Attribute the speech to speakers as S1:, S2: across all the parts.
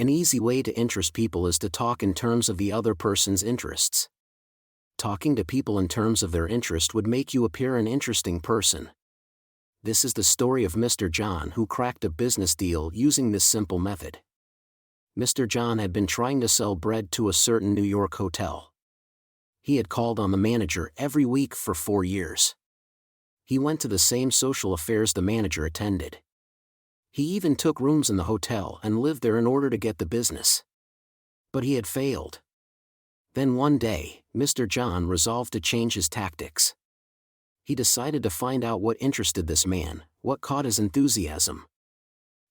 S1: An easy way to interest people is to talk in terms of the other person's interests. Talking to people in terms of their interest would make you appear an interesting person. This is the story of Mr. John, who cracked a business deal using this simple method. Mr. John had been trying to sell bread to a certain New York hotel. He had called on the manager every week for 4 years. He went to the same social affairs the manager attended. He even took rooms in the hotel and lived there in order to get the business. But he had failed. Then one day, Mr. John resolved to change his tactics. He decided to find out what interested this man, what caught his enthusiasm.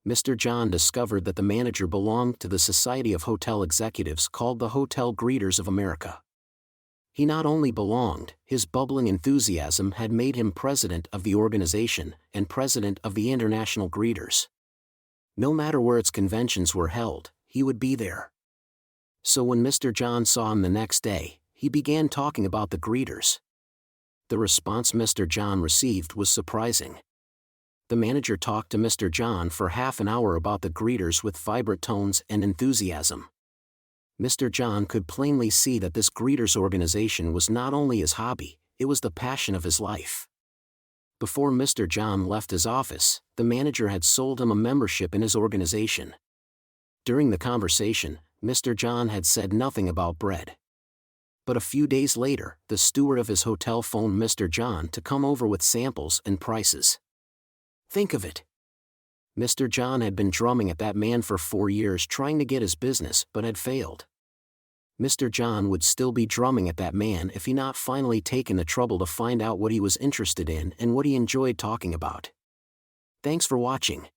S1: Mr. John discovered that the manager belonged to the Society of Hotel Executives, called the Hotel Greeters of America. He not only belonged, his bubbling enthusiasm had made him president of the organization and president of the International Greeters. No matter where its conventions were held, he would be there. So when Mr. John saw him the next day, he began talking about the greeters. The response Mr. John received was surprising. The manager talked to Mr. John for half an hour about the greeters with vibrant tones and enthusiasm. Mr. John could plainly see that this greeters organization was not only his hobby, it was the passion of his life. Before Mr. John left his office, the manager had sold him a membership in his organization. During the conversation, Mr. John had said nothing about bread. But a few days later, the steward of his hotel phoned Mr. John to come over with samples and prices. Think of it! Mr. John had been drumming at that man for 4 years trying to get his business, but had failed. Mr. John would still be drumming at that man if he not finally taken the trouble to find out what he was interested in and what he enjoyed talking about. Thanks for watching.